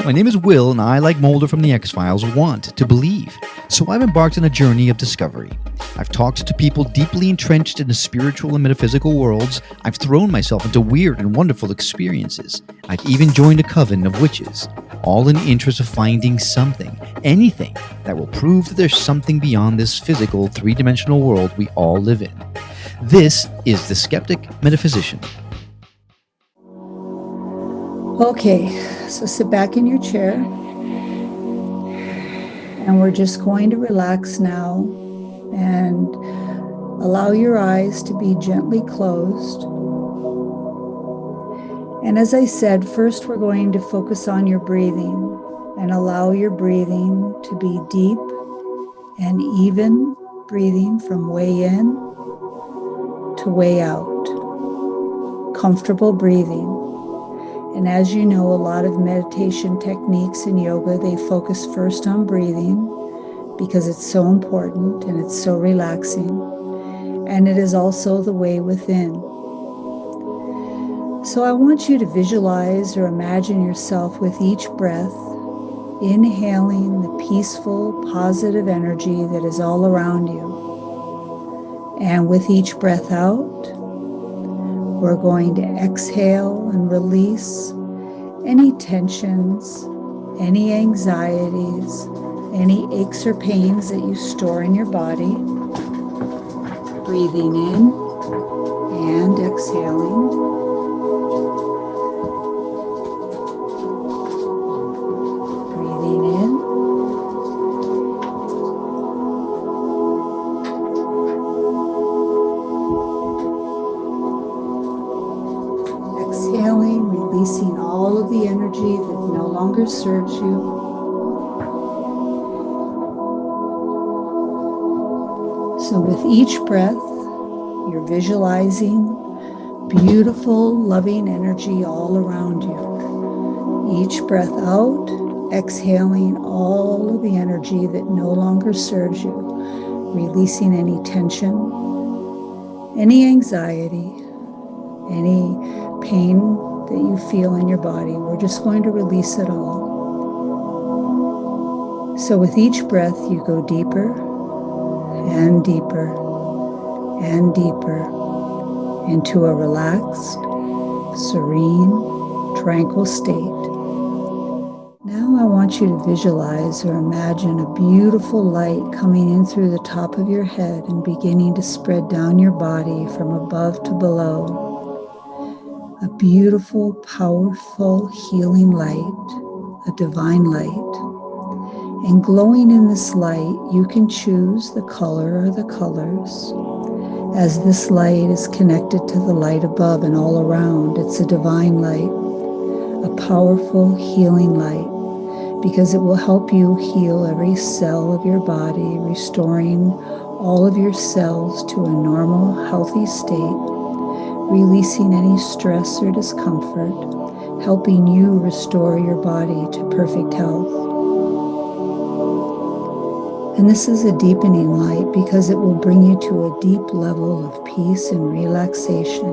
My name is Will, and I, like Mulder from the X-Files, want to believe. So I've embarked on a journey of discovery. I've talked to people deeply entrenched in the spiritual and metaphysical worlds. I've thrown myself into weird and wonderful experiences. I've even joined a coven of witches, all in the interest of finding something, anything, that will prove that there's something beyond this physical, three-dimensional world we all live in. This is the Skeptic Metaphysician. Okay, so sit back in your chair, and we're just going to relax now and allow your eyes to be gently closed. And as I said, first we're going to focus on your breathing and allow your breathing to be deep and even breathing from way in to way out. Comfortable breathing. And as you know, a lot of meditation techniques in yoga, they focus first on breathing because it's so important and it's so relaxing. And it is also the way within. So I want you to visualize or imagine yourself with each breath, inhaling the peaceful, positive energy that is all around you. And with each breath out, we're going to exhale and release any tensions, any anxieties, any aches or pains that you store in your body. Breathing in and exhaling. Breathing in. Exhaling, releasing all of the energy that no longer serves you. So with each breath, you're visualizing beautiful, loving energy all around you. Each breath out, exhaling all of the energy that no longer serves you, releasing any tension, any anxiety, any pain that you feel in your body. We're just going to release it all. So with each breath, you go deeper and deeper and deeper into a relaxed, serene, tranquil state. Now I want you to visualize or imagine a beautiful light coming in through the top of your head and beginning to spread down your body from above to below. A beautiful, powerful, healing light, a divine light. And glowing in this light, you can choose the color or the colors. As this light is connected to the light above and all around, it's a divine light, a powerful, healing light, because it will help you heal every cell of your body, restoring all of your cells to a normal, healthy state, releasing any stress or discomfort, helping you restore your body to perfect health. And this is a deepening light because it will bring you to a deep level of peace and relaxation.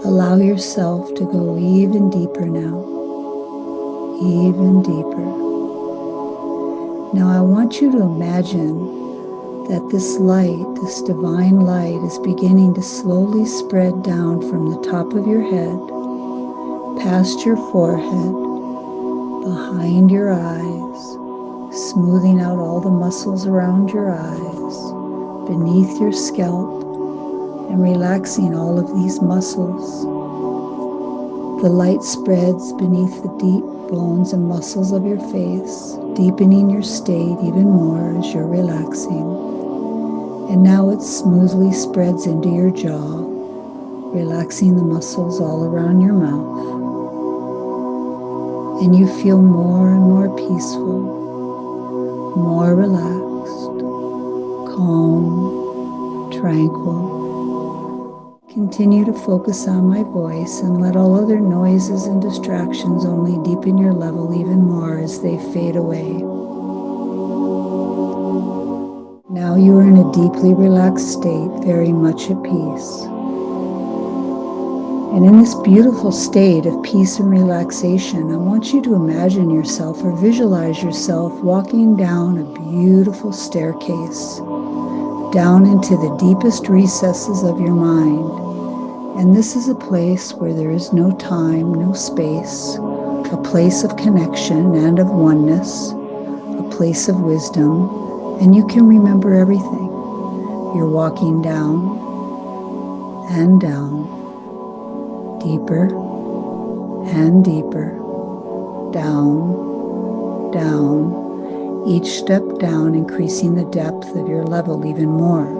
Allow yourself to go even deeper now, even deeper. Now I want you to imagine that this light, this divine light, is beginning to slowly spread down from the top of your head, past your forehead, behind your eyes, smoothing out all the muscles around your eyes, beneath your scalp, and relaxing all of these muscles. The light spreads beneath the deep bones and muscles of your face, deepening your state even more as you're relaxing. And now it smoothly spreads into your jaw, relaxing the muscles all around your mouth. And you feel more and more peaceful, more relaxed, calm, tranquil. Continue to focus on my voice and let all other noises and distractions only deepen your level even more as they fade away. Now you are in a deeply relaxed state, very much at peace. And in this beautiful state of peace and relaxation, I want you to imagine yourself or visualize yourself walking down a beautiful staircase, down into the deepest recesses of your mind. And this is a place where there is no time, no space, a place of connection and of oneness, a place of wisdom, and you can remember everything. You're walking down and down, deeper and deeper, down, down, each step down increasing the depth of your level even more.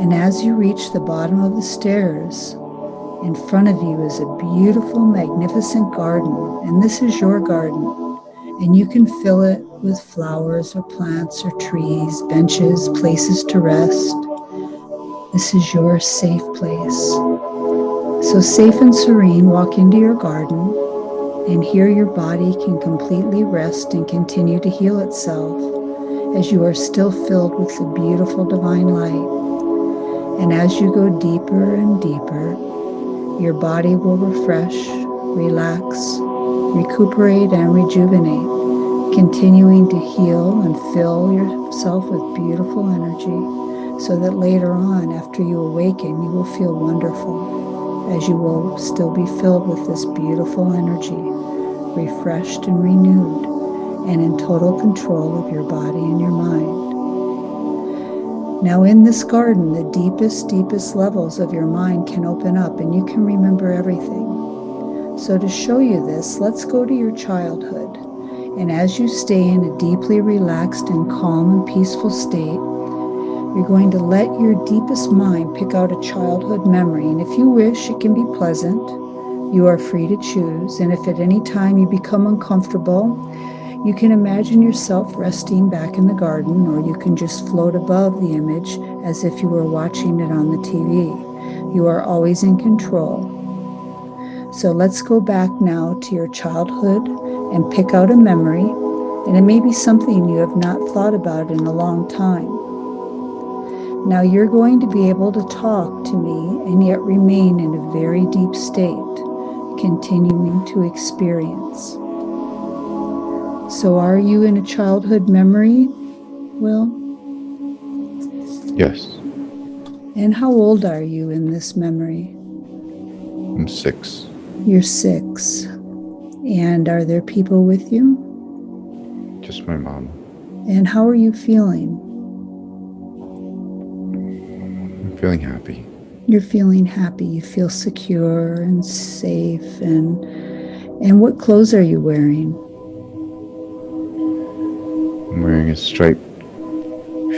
And as you reach the bottom of the stairs, in front of you is a beautiful, magnificent garden, and this is your garden. And you can fill it with flowers or plants or trees, benches, places to rest. This is your safe place. So safe and serene, walk into your garden, and here your body can completely rest and continue to heal itself as you are still filled with the beautiful divine light. And as you go deeper and deeper, your body will refresh, relax, recuperate, and rejuvenate, continuing to heal and fill yourself with beautiful energy so that later on, after you awaken, you will feel wonderful as you will still be filled with this beautiful energy, refreshed and renewed, and in total control of your body and your mind. Now in this garden, the deepest levels of your mind can open up and you can remember everything. So to show you this, let's go to your childhood. And as you stay in a deeply relaxed and calm and peaceful state, you're going to let your deepest mind pick out a childhood memory. And if you wish, it can be pleasant. You are free to choose. And if at any time you become uncomfortable, you can imagine yourself resting back in the garden, or you can just float above the image as if you were watching it on the TV. You are always in control. So let's go back now to your childhood and pick out a memory, and it may be something you have not thought about in a long time. Now you're going to be able to talk to me and yet remain in a very deep state, continuing to experience. So are you in a childhood memory, Will? Yes. And how old are you in this memory? I'm 6. You're 6. And are there people with you? Just my mom. And how are you feeling? I'm feeling happy. You're feeling happy. You feel secure and safe. And what clothes are you wearing? I'm wearing a striped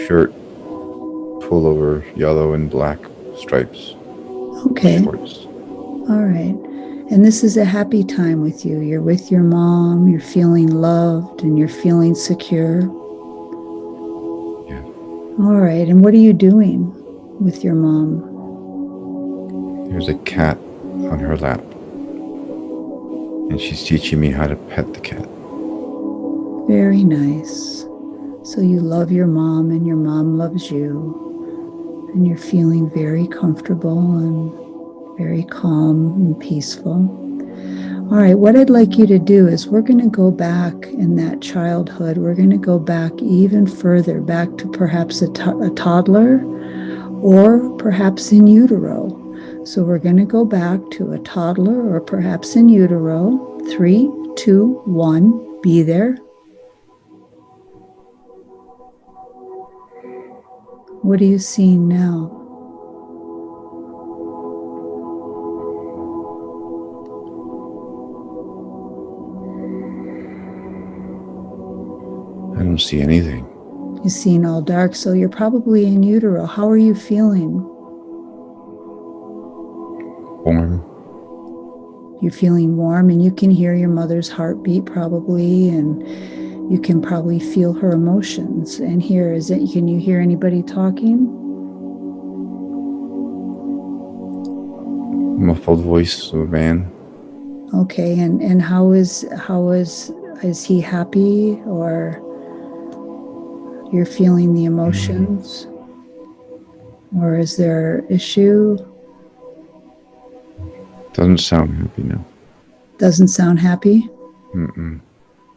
shirt, pullover, yellow and black stripes. Okay. Shorts. All right. And this is a happy time with you. You're with your mom. You're feeling loved and you're feeling secure. Yeah. All right. And what are you doing with your mom? There's a cat on her lap, and she's teaching me how to pet the cat. Very nice. So you love your mom and your mom loves you, and you're feeling very comfortable and very calm and peaceful. All right, what I'd like you to do is we're going to go back in that childhood. We're going to go back even further, back to perhaps a toddler or perhaps in utero. So we're going to go back to a toddler or perhaps in utero. 3, 2, 1, be there. What are you seeing now? I don't see anything. You're seeing all dark, so you're probably in utero. How are you feeling? Warm. You're feeling warm, and you can hear your mother's heartbeat probably, and you can probably feel her emotions. And here, can you hear anybody talking? Muffled voice of a man. Okay, and how is he happy, or you're feeling the emotions? Or is there issue? Doesn't sound happy, no. Doesn't sound happy? Mm-mm.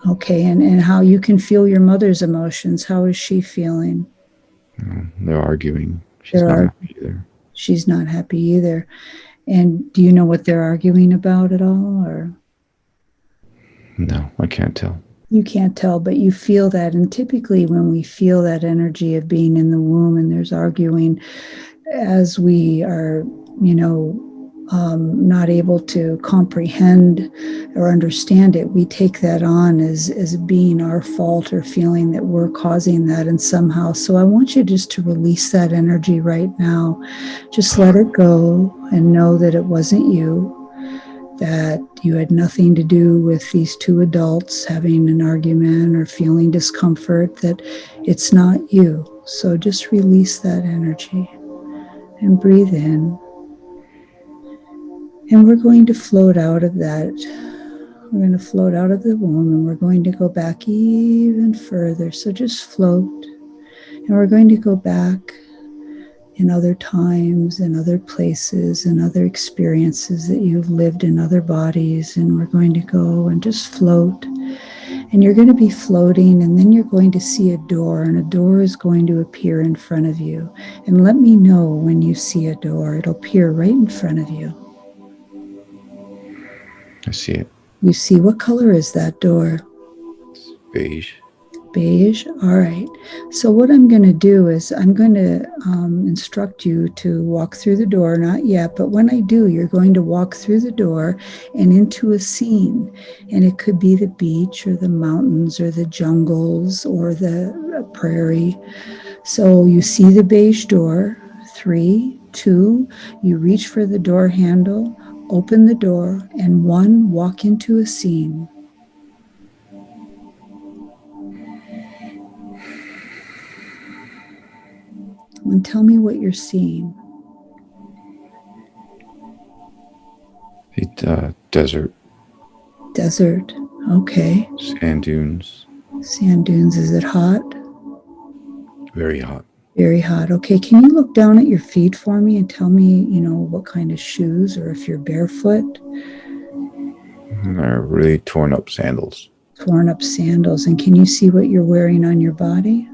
Okay, and how you can feel your mother's emotions. How is she feeling? No, they're arguing. She's There not are. happy either. She's not happy either. And do you know what they're arguing about at all? Or No, I can't tell. you can't tell, but you feel that. And typically, when we feel that energy of being in the womb and there's arguing, as we are, not able to comprehend or understand it, we take that on as being our fault or feeling that we're causing that and somehow. So I want you just to release that energy right now. Just let it go and know that it wasn't you, that you had nothing to do with these two adults having an argument or feeling discomfort, that it's not you. So just release that energy and breathe in. And we're going to float out of that. We're going to float out of the womb and we're going to go back even further. So just float. And we're going to go back in other times and other places and other experiences that you've lived in other bodies. And we're going to go and just float. And you're going to be floating, and then you're going to see a door, and a door is going to appear in front of you. And let me know when you see a door. It'll appear right in front of you. I see it. You see, what color is that door? It's beige. Beige. All right. So what I'm going to do is I'm going to instruct you to walk through the door. Not yet, but when I do, you're going to walk through the door and into a scene. And it could be the beach or the mountains or the jungles or the prairie. So you see the beige door. 3, 2, you reach for the door handle, open the door, and 1, walk into a scene. And tell me what you're seeing. Desert. Desert. Okay. Sand dunes. Sand dunes. Is it hot? Very hot. Very hot. Okay. Can you look down at your feet for me and tell me, what kind of shoes, or if you're barefoot? They're really torn up sandals. Torn up sandals. And can you see what you're wearing on your body?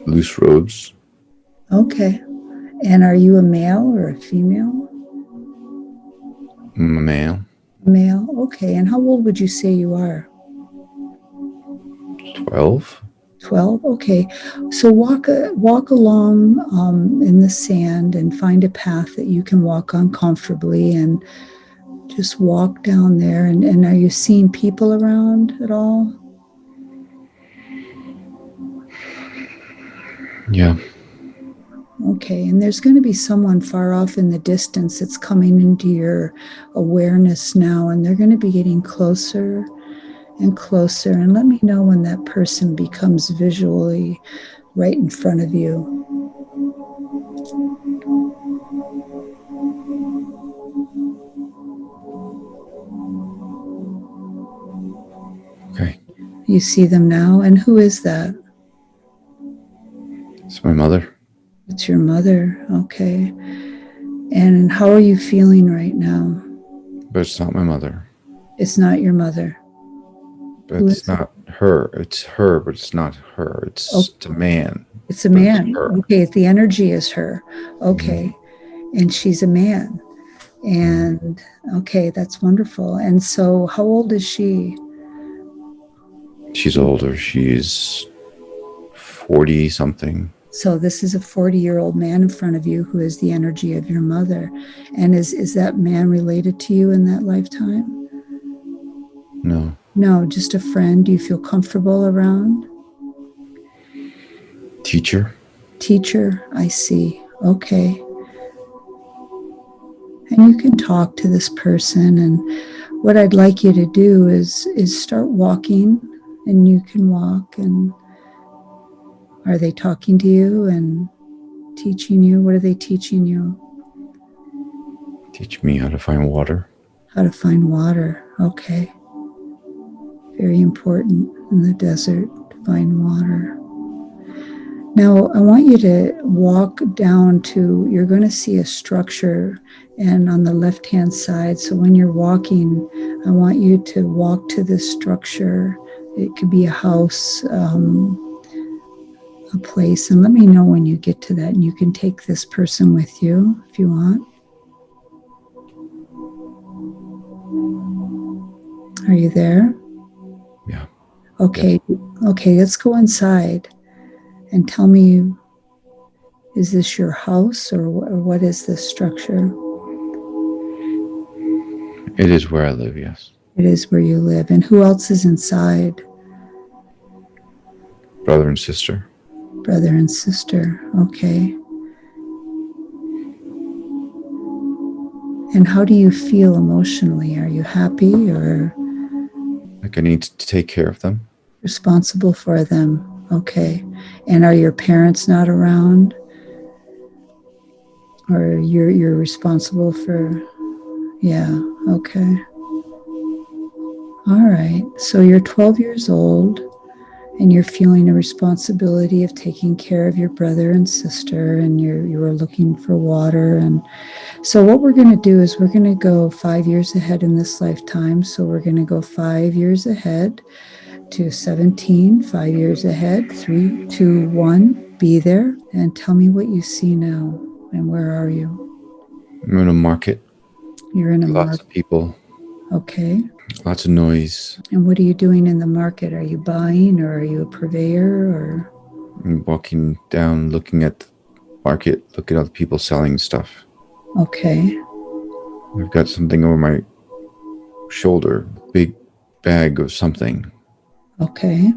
Loose robes. Okay. And are you a male or a female? I'm a male. Male. Okay. And how old would you say you are? 12. 12. Okay. So walk along in the sand and find a path that you can walk on comfortably, and just walk down there. And are you seeing people around at all? Yeah. Okay, and there's going to be someone far off in the distance that's coming into your awareness now, and they're going to be getting closer and closer. And let me know when that person becomes visually right in front of you. Okay. You see them now, and who is that? It's my mother. It's your mother. Okay. And how are you feeling right now? But it's not my mother. It's not your mother. But it's not her. It's her, but it's not her. It's a man. It's a man. It's her. Okay, the energy is her. Okay. Mm-hmm. And she's a man. And okay, that's wonderful. And so how old is she? She's older. She's 40 something. So this is a 40-year-old man in front of you who is the energy of your mother. And is that man related to you in that lifetime? No. No, just a friend. Do you feel comfortable around? Teacher. Teacher, I see. Okay. And you can talk to this person. And what I'd like you to do is start walking, and you can walk. And are they talking to you and teaching you? What are they teaching you? Teach me how to find water. How to find water. Okay. Very important in the desert to find water. Now, I want you to walk down to, you're going to see a structure and on the left-hand side. So when you're walking, I want you to walk to this structure. It could be a house, a place. And let me know when you get to that. And you can take this person with you if you want. Are you there? Yeah. Okay. Yes. Okay, let's go inside and tell me, is this your house or what is this structure? It is where I live, yes. It is where you live. And who else is inside? Brother and sister. Brother and sister. Okay. And how do you feel emotionally? Are you happy or Like I need to take care of them. responsible for them? Okay. And are your parents not around? Or you're responsible for, yeah, okay. All right. So you're 12 years old and you're feeling a responsibility of taking care of your brother and sister, and you were looking for water. And so what we're going to do is we're going to go 5 years ahead in this lifetime. So we're going to go 5 years ahead to 17, 5 years ahead, 3, 2, 1, be there, and tell me what you see now. And where are you? I'm in a market. You're in a Lots market. of people. Okay. Lots of noise. And what are you doing in the market? Are you buying or are you a purveyor or? I'm walking down, looking at the market, looking at the people selling stuff. Okay. I've got something over my shoulder, a big bag of something. Okay.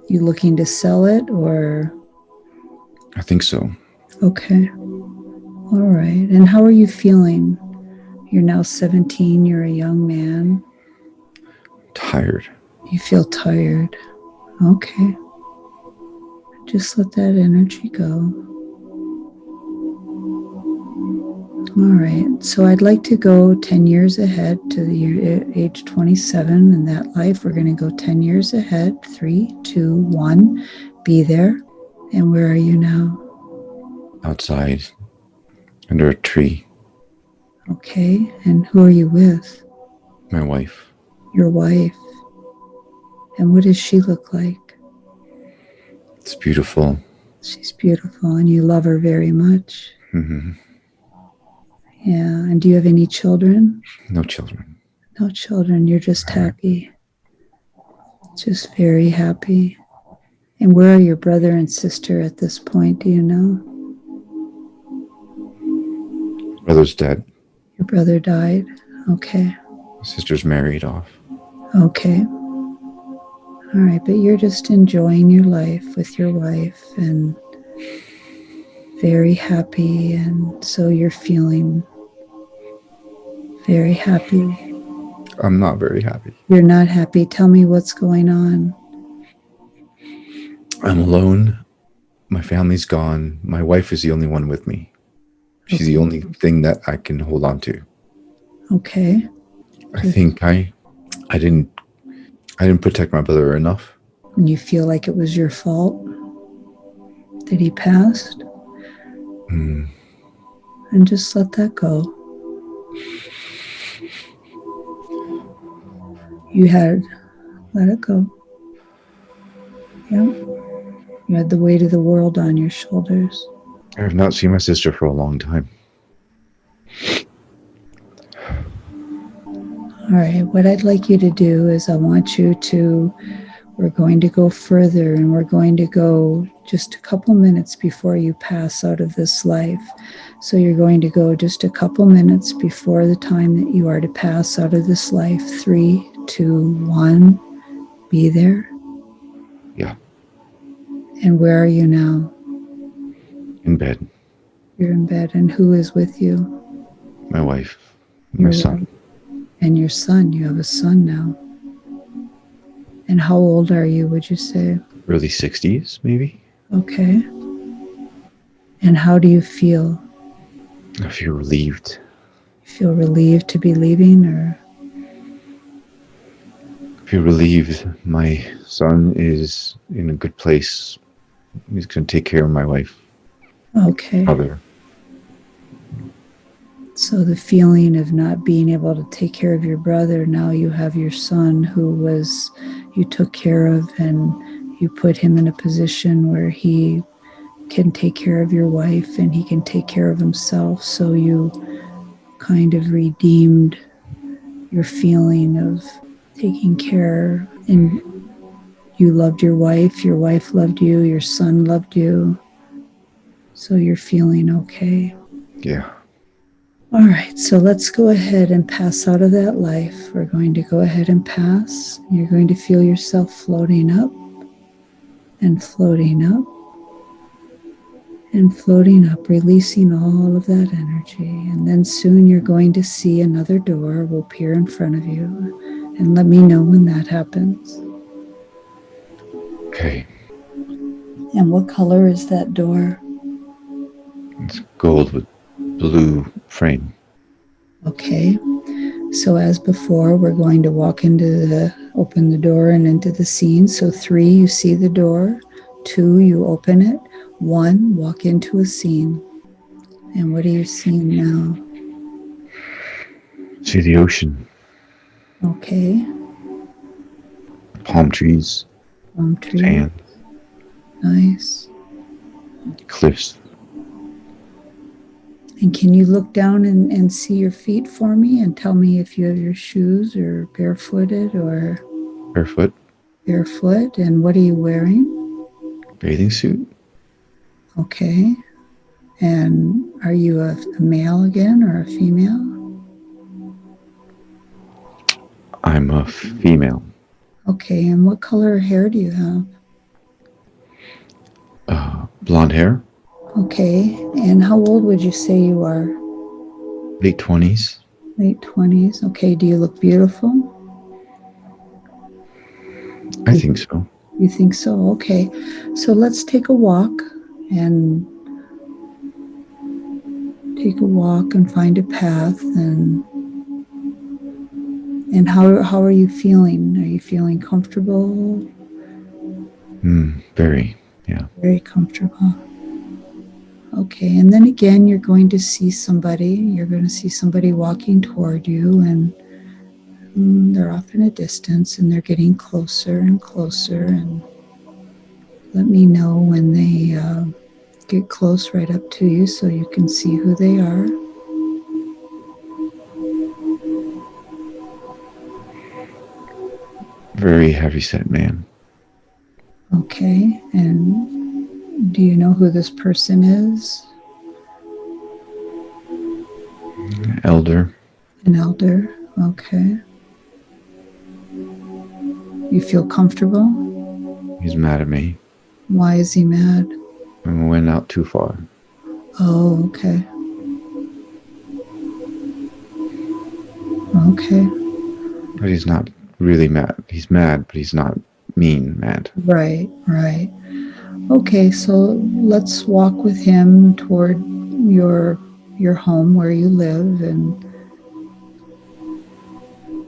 You looking to sell it or? I think so. Okay. All right. And how are you feeling? You're now 17. You're a young man. Tired. You feel tired. Okay. Just let that energy go. All right. So I'd like to go 10 years ahead to the year age 27 in that life. We're going to go 10 years ahead. 3, 2, 1. Be there. And where are you now? Outside, under a tree. Okay. And who are you with? My wife. Your wife. And what does she look like? It's beautiful. She's beautiful and you love her very much. Mm-hmm. Yeah. And do you have any children? No children. No children. You're just happy. Just very happy. And where are your brother and sister at this point? Do you know? Brother's dead. Your brother died? Okay. Sister's married off. Okay. All right. But you're just enjoying your life with your wife and very happy. And so you're feeling very happy. I'm not very happy. You're not happy. Tell me what's going on. I'm alone. My family's gone. My wife is the only one with me. She's the only thing that I can hold on to. Okay. I think I didn't protect my brother enough. And you feel like it was your fault that he passed? Mm. And just let that go. Let it go. Yeah. You had the weight of the world on your shoulders. I have not seen my sister for a long time. All right. What I'd like you to do is we're going to go further, and we're going to go just a couple minutes before you pass out of this life. So you're going to go just a couple minutes before the time that you are to pass out of this life. 3, 2, 1. Be there. Yeah. And where are you now? In bed. You're in bed. And who is with you? My wife. My son. Wife. And your son. You have a son now. And how old are you, would you say? Early 60s, maybe. Okay. And how do you feel? I feel relieved. You feel relieved to be leaving, or? I feel relieved. My son is in a good place. He's going to take care of my wife, Okay. mother. So the feeling of not being able to take care of your brother, now you have your son you took care of, and you put him in a position where he can take care of your wife and he can take care of himself. So you kind of redeemed your feeling of taking care, and you loved your wife loved you, your son loved you. So you're feeling okay. Yeah. All right, so let's go ahead and pass out of that life. We're going to go ahead and pass. You're going to feel yourself floating up and floating up and floating up, releasing all of that energy. And then soon you're going to see another door will appear in front of you. And let me know when that happens. Okay. And what color is that door? It's gold with blue frame. Okay. So as before, we're going to open the door and into the scene. So 3, you see the door. 2, you open it. 1, walk into a scene. And what are you seeing now? See the ocean, Okay. palm trees, Palm tree. sand, Nice. cliffs. And can you look down and see your feet for me and tell me if you have your shoes or barefooted or Barefoot, barefoot? And what are you wearing? bathing suit. Okay. And are you a male again or a female? I'm a female. Okay. And what color hair do you have? Blonde hair, Okay. And how old would you say you are? late 20s. Late 20s. Okay. Do you look beautiful? I think so. You think so? Okay. So let's take a walk and find a path and how are you feeling? Are you feeling comfortable? Very. Yeah. Very comfortable. Okay. And then again, you're going to see somebody. You're going to see somebody walking toward you, and they're off in a distance, and they're getting closer and closer. And let me know when they get close right up to you so you can see who they are. Very heavy set man. Okay. And do you know who this person is? Elder. An elder. Okay. You feel comfortable? He's mad at me. Why is he mad? I went out too far. Oh, okay. Okay. But he's not really mad. He's mad, but he's not mean mad. Right, right. Okay, so let's walk with him toward your home where you live, and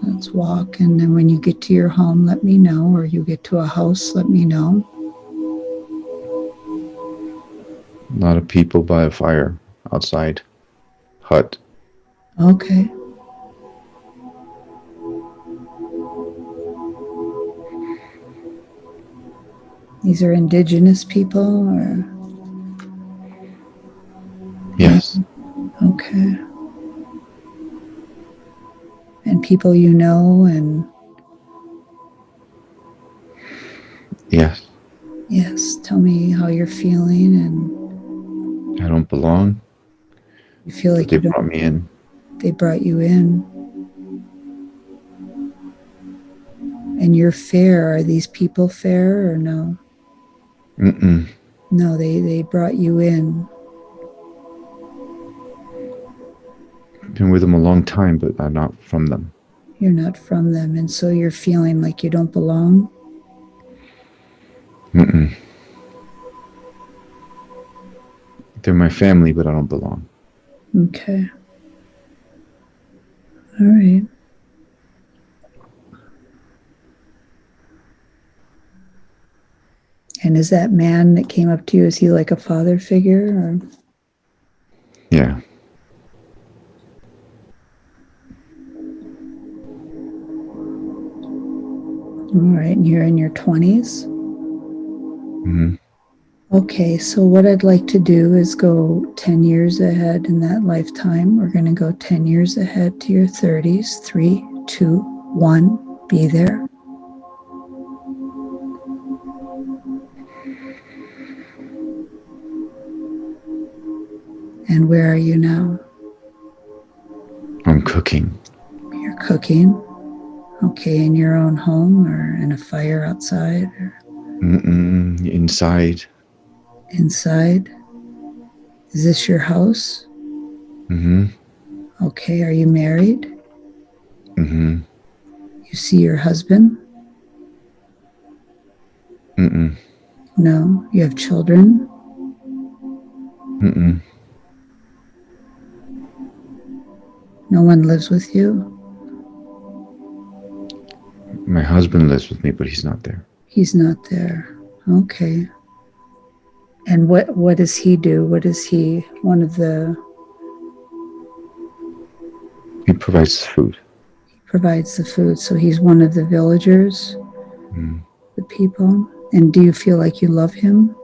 let's walk. And then when you get to your home, let me know, or you get to a house, let me know. A lot of people by a fire outside. Hut. Okay. These are indigenous people, or? Yes. Okay. And people you know, and? Yes. Yes, tell me how you're feeling, and I don't belong. you feel But like they you don't. brought me in. They brought you in. And you're fair. Are these people fair or no? Mm-mm. No, they brought you in. Been with them a long time, but I'm not from them. You're not from them, and so you're feeling like you don't belong. Mm-mm. They're my family, but I don't belong. Okay. All right. And is that man that came up to you, is he like a father figure? Or? Yeah. All right, and you're in your 20s? Mm-hmm. Okay, so what I'd like to do is go 10 years ahead in that lifetime. We're going to go 10 years ahead to your 30s. 3, 2, 1, be there. And where are you now? I'm cooking. You're cooking. Okay, in your own home or in a fire outside or Inside. inside? Is this your house? Mm-hmm. Okay, are you married? Mm-hmm. You see your husband? Mm-mm. No. You have children? Mm-mm. No one lives with you? My husband lives with me, but he's not there. He's not there. Okay. And what does he do? What is he? One of the He provides food. He provides the food. So he's one of the villagers, Mm. the people. And do you feel like you love him?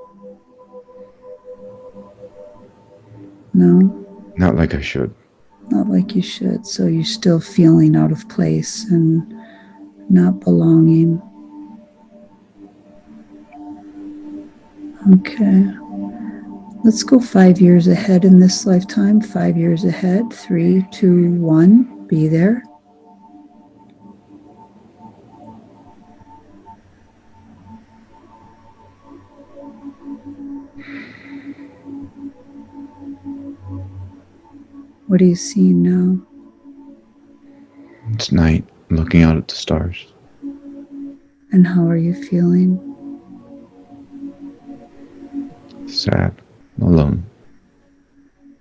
No, Not like I should. not like you should. So you're still feeling out of place and not belonging. Okay. Let's go 5 years ahead in this lifetime. 5 years ahead. 3, 2, 1. Be there. What are you seeing now? It's night, looking out at the stars. And how are you feeling? Sad. Alone.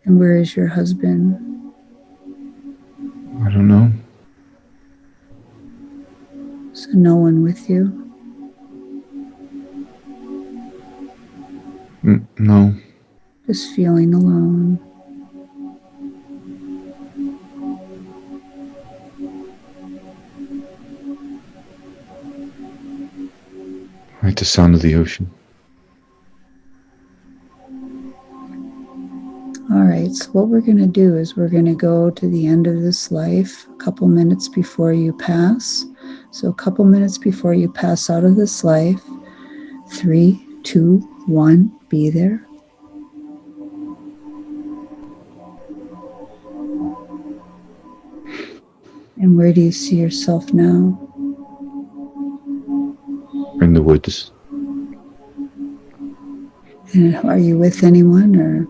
And where is your husband? I don't know. So no one with you? No. Just feeling alone. I like the sound of the ocean. All right, so what we're going to do is we're going to go to the end of this life a couple minutes before you pass. So a couple minutes before you pass out of this life. 3, 2, 1, be there. And where do you see yourself now? In the woods. And are you with anyone or?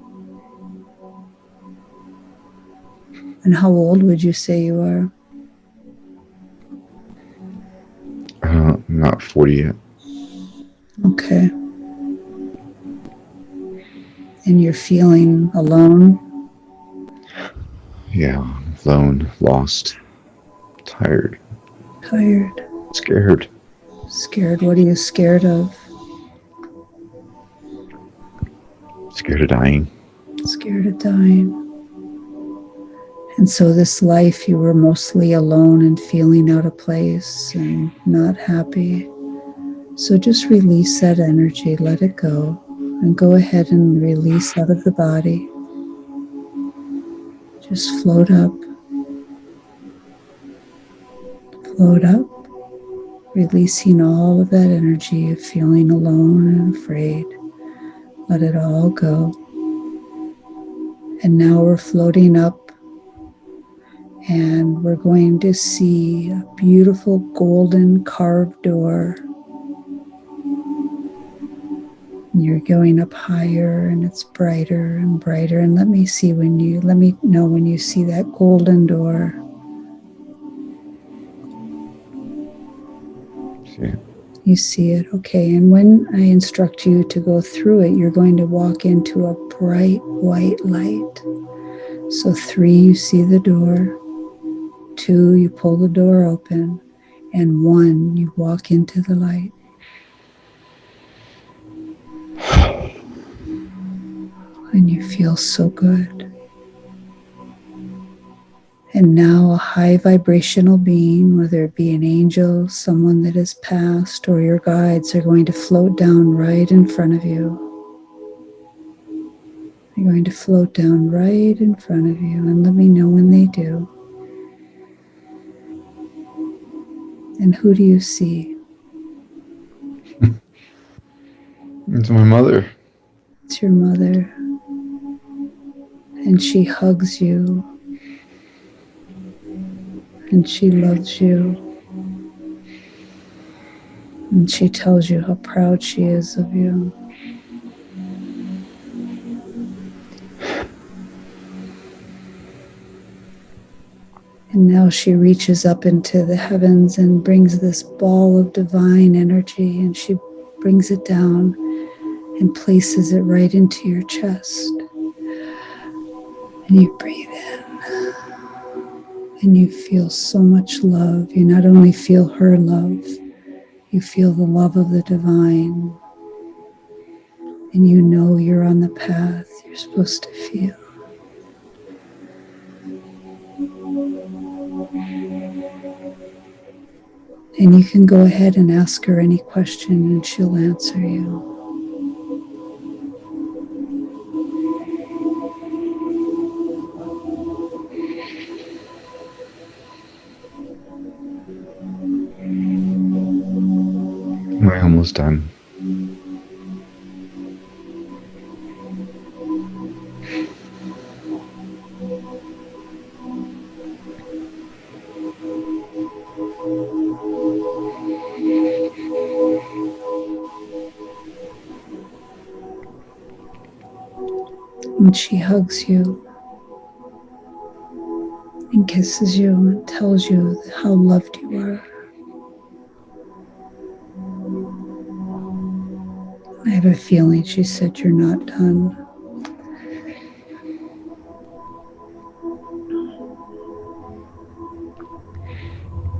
And how old would you say you are? I'm not 40 yet. Okay. And you're feeling alone? Yeah, alone, lost, tired, Tired? scared. Scared? What are you scared of? Scared of dying. Scared of dying. And so this life you were mostly alone and feeling out of place and not happy. So just release that energy, let it go, and go ahead and release out of the body. Just float up. Float up, releasing all of that energy of feeling alone and afraid. Let it all go. And now we're floating up and we're going to see a beautiful golden carved door. You're going up higher and it's brighter and brighter. And let me know when you see that golden door. See it? You see it, okay. And when I instruct you to go through it, you're going to walk into a bright white light. So 3, you see the door. 2, you pull the door open. And 1, you walk into the light. And you feel so good. And now a high vibrational being, whether it be an angel, someone that has passed, or your guides, are going to float down right in front of you. They're going to float down right in front of you, and let me know when they do. And who do you see? It's my mother. It's your mother. And she hugs you. And she loves you. And she tells you how proud she is of you. And now she reaches up into the heavens and brings this ball of divine energy, and she brings it down and places it right into your chest. And you breathe in, and you feel so much love. You not only feel her love, you feel the love of the divine, and you know you're on the path you're supposed to feel. And you can go ahead and ask her any question and she'll answer you. We're almost done. And she hugs you and kisses you and tells you how loved you are. I have a feeling she said you're not done.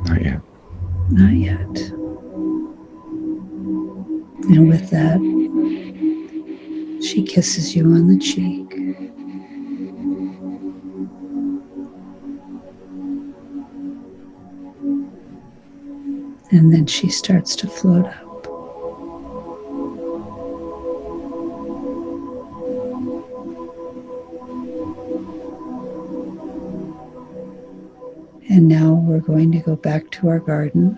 Not yet. Not yet. And with that, she kisses you on the cheek. And then she starts to float up. And now we're going to go back to our garden.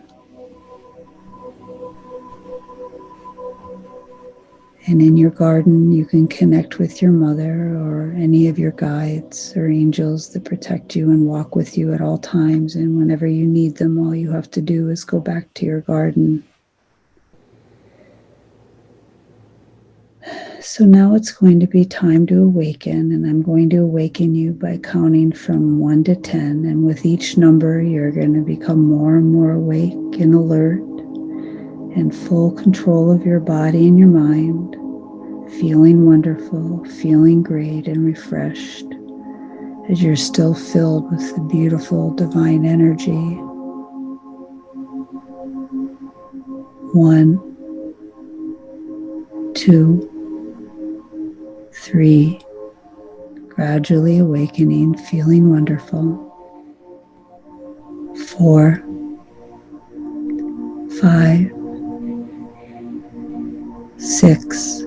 And in your garden, you can connect with your mother or any of your guides or angels that protect you and walk with you at all times. And whenever you need them, all you have to do is go back to your garden. So now it's going to be time to awaken, and I'm going to awaken you by counting from 1 to 10. And with each number, you're going to become more and more awake and alert and full control of your body and your mind, feeling wonderful, feeling great and refreshed as you're still filled with the beautiful divine energy. 1, 2, 3, gradually awakening, feeling wonderful. 4, 5, 6,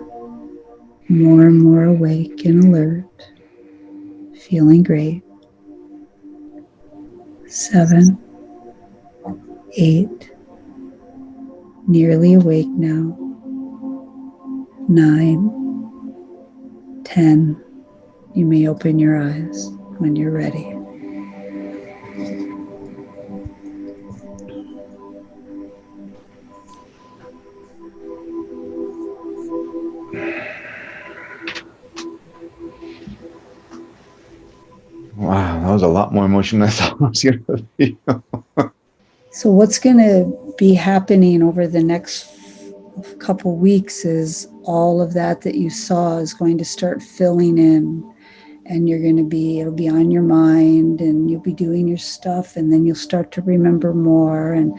more and more awake and alert, feeling great. 7, 8, nearly awake now. 9, 10, you may open your eyes when you're ready. Wow, that was a lot more emotion than I thought I was going to feel. So what's going to be happening over the next couple weeks is all of that you saw is going to start filling in, and it'll be on your mind, and you'll be doing your stuff, and then you'll start to remember more. And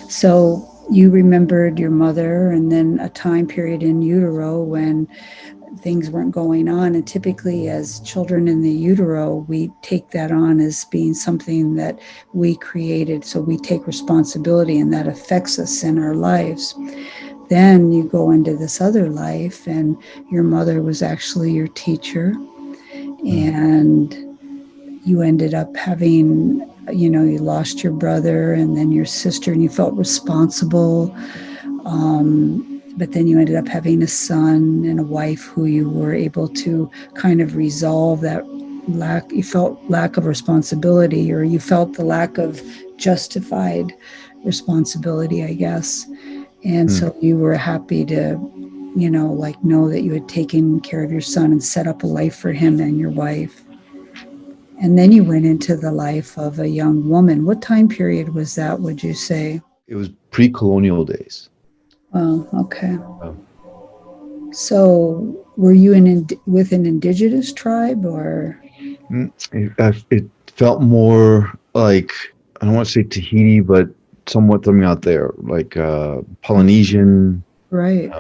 so you remembered your mother, and then a time period in utero when things weren't going on. And typically, as children in the utero, we take that on as being something that we created. So we take responsibility, and that affects us in our lives. Then you go into this other life, and your mother was actually your teacher, and you ended up having, you lost your brother and then your sister, and you felt responsible. But then you ended up having a son and a wife who you were able to kind of resolve that lack. You felt lack of responsibility, or you felt the lack of justified responsibility, I guess. And so you were happy to, know that you had taken care of your son and set up a life for him and your wife. And then you went into the life of a young woman. What time period was that, would you say? It was pre-colonial days. Oh, okay. So were you with an indigenous tribe, or? It felt more like, I don't want to say Tahiti, but somewhat something out there, like Polynesian, Right.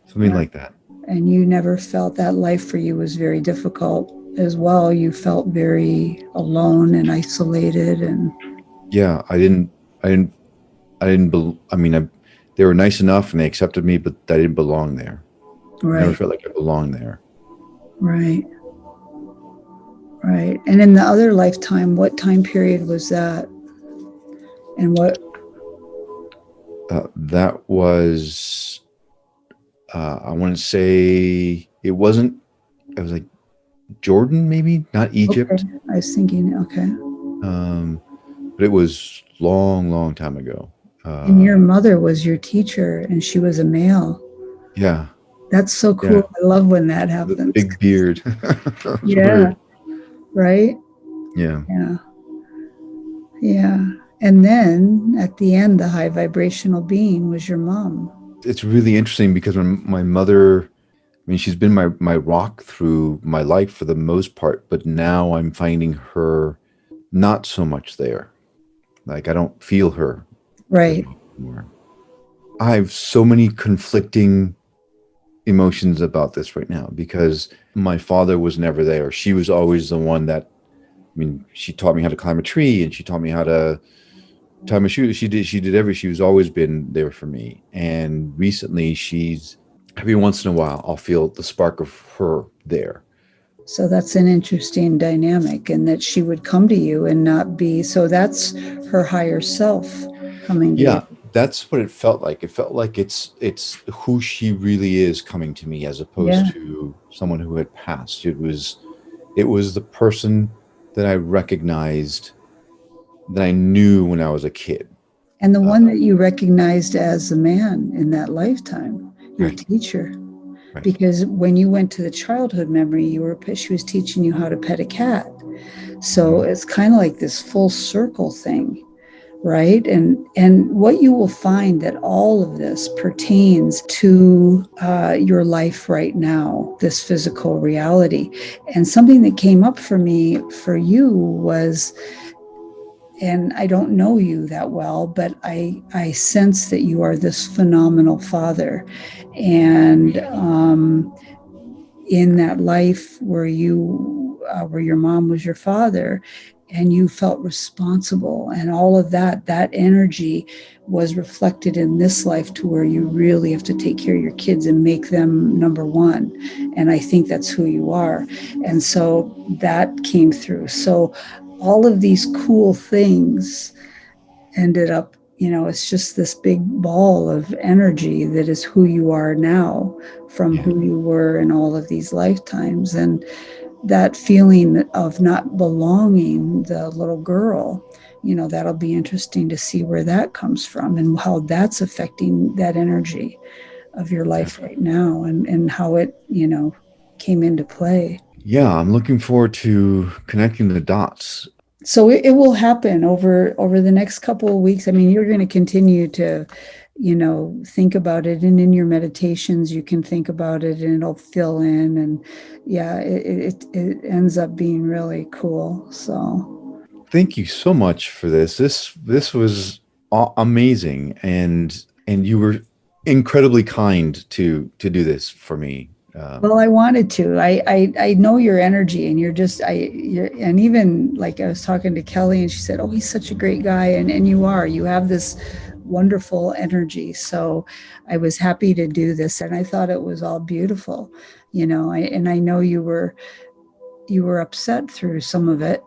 something like that. And you never felt that life for you was very difficult as well? You felt very alone and isolated, and Yeah, I mean, they were nice enough and they accepted me, but I didn't belong there. right. I never felt like I belonged there. Right. Right. And in the other lifetime, what time period was that? And what? That was, I want to say it was like Jordan, maybe, not Egypt. Okay. I was thinking, okay. But it was long time ago. And your mother was your teacher, and she was a male. Yeah. That's so cool. Yeah. I love when that happens. The big beard. Yeah. Right? Yeah. Yeah. Yeah. And then at the end, the high vibrational being was your mom. It's really interesting because when my mother, I mean, she's been my rock through my life for the most part, but now I'm finding her not so much there. Like, I don't feel her. Right. Anymore. I have so many conflicting emotions about this right now because my father was never there. She was always the one that, I mean, she taught me how to climb a tree, and she taught me how to tie my shoes. She's always been there for me. And recently every once in a while, I'll feel the spark of her there. So that's an interesting dynamic, and that she would come to you and not be, so that's her higher self coming to you. That's what it felt like. It felt like it's who she really is coming to me, as opposed to someone who had passed. It was the person that I recognized, that I knew when I was a kid. And the one that you recognized as a man in that lifetime, your teacher. Right. Because when you went to the childhood memory, she was teaching you how to pet a cat. So it's kind of like this full circle thing, right? And what you will find that all of this pertains to your life right now, this physical reality. And something that came up for me, for you, was, and I don't know you that well, but I sense that you are this phenomenal father. And in that life where your mom was your father, and you felt responsible, and all of that energy was reflected in this life, to where you really have to take care of your kids and make them number one. And I think that's who you are. And so that came through. So all of these cool things ended up, it's just this big ball of energy that is who you are now, from who you were in all of these lifetimes. And that feeling of not belonging, the little girl, that'll be interesting to see where that comes from, and how that's affecting that energy of your life right now, and how it, came into play. Yeah, I'm looking forward to connecting the dots. So it will happen over the next couple of weeks. I mean, you're going to continue to, think about it, and in your meditations, you can think about it, and it'll fill in. And it ends up being really cool. So thank you so much for this. This was amazing, and you were incredibly kind to do this for me. Well, I wanted to. I know your energy, and and even like I was talking to Kelly, and she said, "Oh, he's such a great guy," and you are. You have this wonderful energy. So I was happy to do this, and I thought it was all beautiful, and I know you were upset through some of it,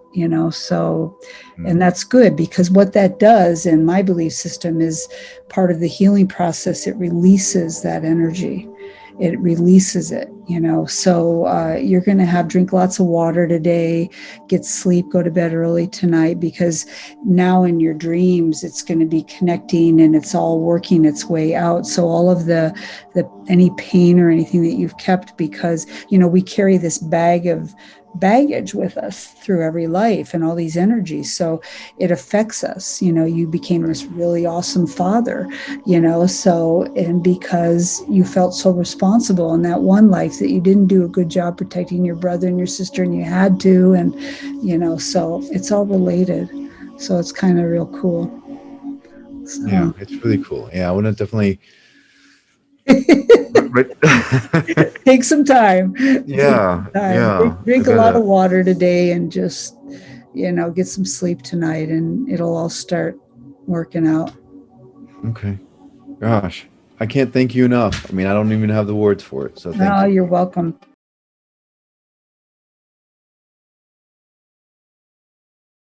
so, and that's good, because what that does in my belief system is part of the healing process. It releases that energy. It releases it, so you're going to drink lots of water today, get sleep, go to bed early tonight, because now in your dreams it's going to be connecting and it's all working its way out. So all of the any pain or anything that you've kept, because we carry this bag of baggage with us through every life and all these energies, so it affects us. You became this really awesome father, so, and because you felt so responsible in that one life that you didn't do a good job protecting your brother and your sister, and you had to, and so it's all related. So it's kind of real cool. So. Yeah, it's really cool. Yeah, I want to definitely Take some time. Yeah, yeah. Drink a lot of water today, and just get some sleep tonight, and it'll all start working out. Okay. Gosh, I can't thank you enough. I mean, I don't even have the words for it. So thank you. You're welcome.